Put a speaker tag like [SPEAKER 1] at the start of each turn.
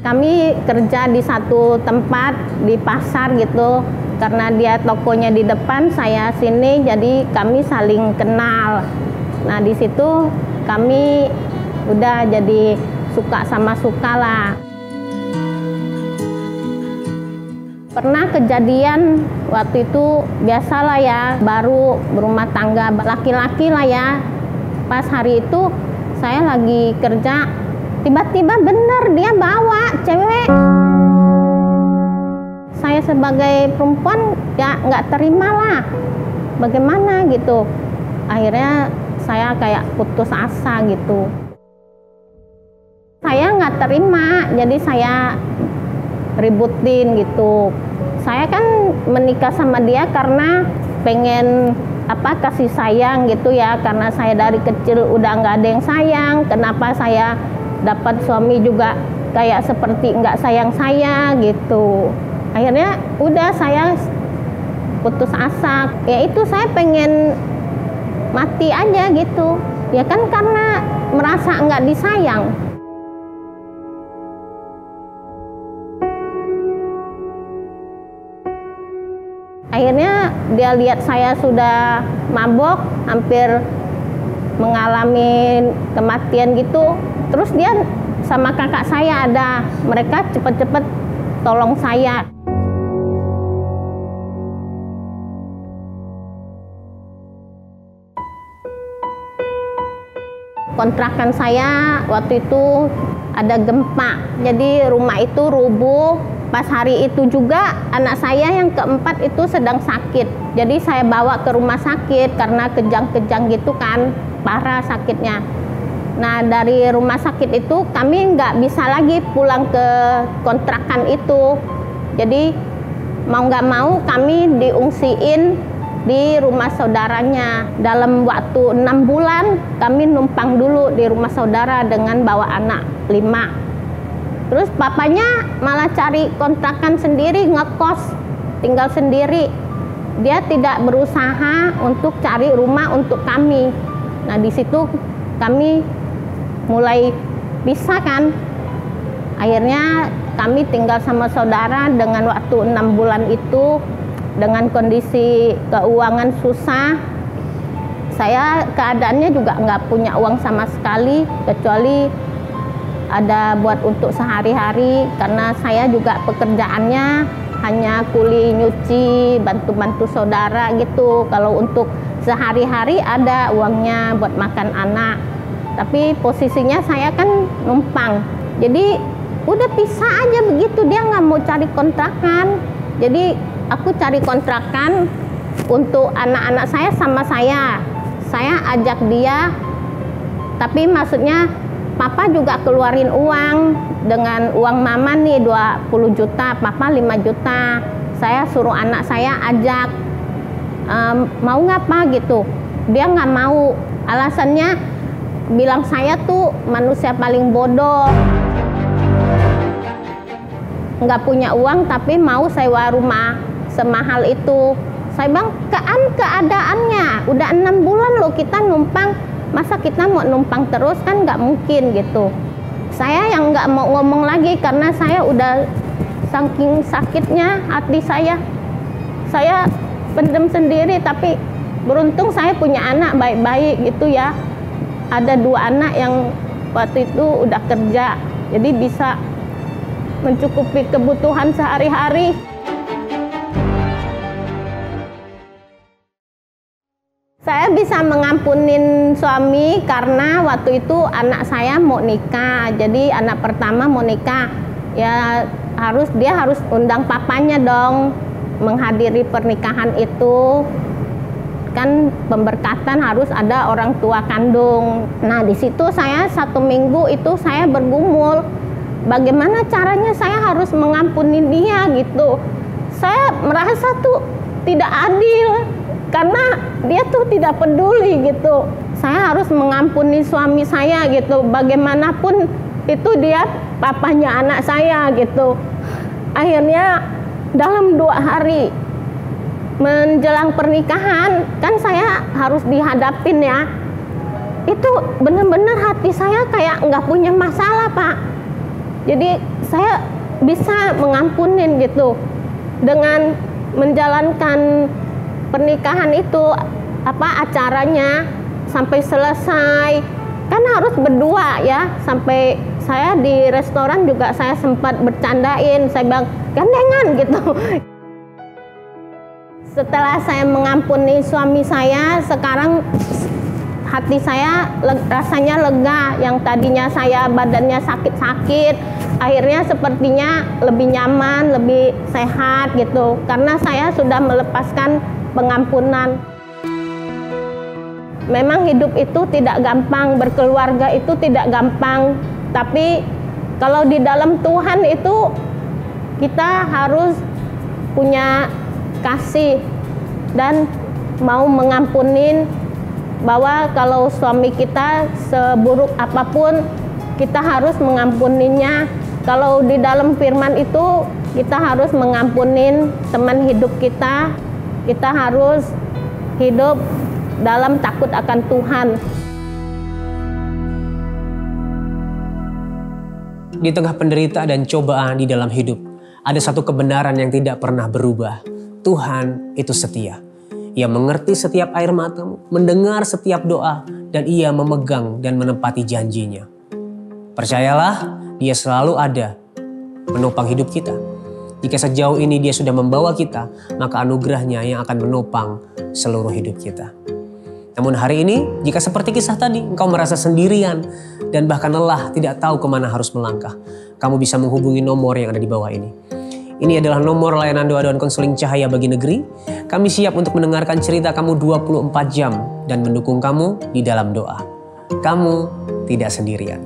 [SPEAKER 1] Kami kerja di satu tempat di pasar gitu, karena dia tokonya di depan, saya sini, jadi kami saling kenal. Nah di situ kami udah jadi suka sama suka lah. Pernah kejadian waktu itu biasalah ya, baru berumah tangga laki-laki lah ya. Pas hari itu saya lagi kerja, tiba-tiba bener dia bawa cewek. Saya sebagai perempuan ya nggak terima lah, bagaimana gitu. Akhirnya saya kayak putus asa gitu. Saya nggak terima, jadi saya ributin gitu. Saya kan menikah sama dia karena pengen kasih sayang gitu ya, karena saya dari kecil udah nggak ada yang sayang. Kenapa saya dapat suami juga kayak seperti nggak sayang saya gitu. Akhirnya udah saya putus asa. Ya itu saya pengen mati aja gitu. Ya kan karena merasa nggak disayang. Akhirnya dia lihat saya sudah mabok, hampir mengalami kematian gitu. Terus dia sama kakak saya ada, mereka cepet-cepet tolong saya. Kontrakan saya waktu itu ada gempa, jadi rumah itu rubuh. Pas hari itu juga anak saya yang keempat itu sedang sakit. Jadi saya bawa ke rumah sakit karena kejang-kejang gitu kan, parah sakitnya. Nah dari rumah sakit itu kami nggak bisa lagi pulang ke kontrakan itu. Jadi mau nggak mau kami diungsiin di rumah saudaranya. Dalam waktu 6 bulan kami numpang dulu di rumah saudara dengan bawa anak 5. Terus papanya malah cari kontrakan sendiri, ngekos, tinggal sendiri. Dia tidak berusaha untuk cari rumah untuk kami. Nah di situ kami mulai pisah kan. Akhirnya kami tinggal sama saudara dengan waktu 6 bulan itu, dengan kondisi keuangan susah. Saya keadaannya juga nggak punya uang sama sekali, kecuali ada buat untuk sehari-hari, karena saya juga pekerjaannya hanya kuli nyuci, bantu-bantu saudara gitu. Kalau untuk sehari-hari ada uangnya buat makan anak. Tapi posisinya saya kan numpang. Jadi udah pisah aja begitu, dia nggak mau cari kontrakan. Jadi aku cari kontrakan untuk anak-anak saya sama saya. Saya ajak dia, tapi maksudnya papa juga keluarin uang, dengan uang mama nih 20 juta, papa 5 juta. Saya suruh anak saya ajak, mau nggak pak gitu. Dia nggak mau, alasannya bilang saya tuh manusia paling bodoh. Nggak punya uang tapi mau sewa rumah semahal itu. Saya bilang, keadaannya udah 6 bulan loh kita numpang. Masa kita mau numpang terus, kan nggak mungkin gitu. Saya yang nggak mau ngomong lagi karena saya udah saking sakitnya hati saya. Saya pendem sendiri, tapi beruntung saya punya anak baik-baik gitu ya. Ada 2 anak yang waktu itu udah kerja, jadi bisa mencukupi kebutuhan sehari-hari. Saya bisa mengampunin suami karena waktu itu anak saya mau nikah. Jadi anak pertama mau nikah, ya dia harus undang papanya dong menghadiri pernikahan itu. Kan pemberkatan harus ada orang tua kandung. Nah di situ saya 1 minggu itu saya bergumul. Bagaimana caranya saya harus mengampuni dia gitu. Saya merasa tuh tidak adil. Karena dia tuh tidak peduli gitu. Saya harus mengampuni suami saya gitu. Bagaimanapun itu dia papanya anak saya gitu. Akhirnya dalam 2 hari menjelang pernikahan, kan saya harus dihadapin ya. Itu benar-benar hati saya kayak nggak punya masalah pak. Jadi saya bisa mengampunin gitu dengan menjalankan pernikahan itu, acaranya sampai selesai. Kan harus berdua ya, sampai saya di restoran juga saya sempat bercandain, saya bilang gandengan gitu. Setelah saya mengampuni suami saya, sekarang hati saya rasanya lega. Yang tadinya saya badannya sakit-sakit, akhirnya sepertinya lebih nyaman, lebih sehat gitu. Karena saya sudah melepaskan pengampunan. Memang hidup itu tidak gampang, berkeluarga itu tidak gampang. Tapi kalau di dalam Tuhan itu kita harus punya kasih dan mau mengampunin, bahwa kalau suami kita seburuk apapun kita harus mengampuninya. Kalau di dalam firman itu kita harus mengampunin teman hidup kita. Kita harus hidup dalam takut akan Tuhan.
[SPEAKER 2] Di tengah penderitaan dan cobaan di dalam hidup, ada satu kebenaran yang tidak pernah berubah. Tuhan itu setia. Ia mengerti setiap air matamu, mendengar setiap doa, dan Ia memegang dan menepati janjinya. Percayalah, Dia selalu ada menopang hidup kita. Jika sejauh ini Dia sudah membawa kita, maka anugerahnya yang akan menopang seluruh hidup kita. Namun hari ini, jika seperti kisah tadi, engkau merasa sendirian dan bahkan lelah, tidak tahu kemana harus melangkah, kamu bisa menghubungi nomor yang ada di bawah ini. Ini adalah nomor layanan doa dan konseling Cahaya Bagi Negeri. Kami siap untuk mendengarkan cerita kamu 24 jam dan mendukung kamu di dalam doa. Kamu tidak sendirian.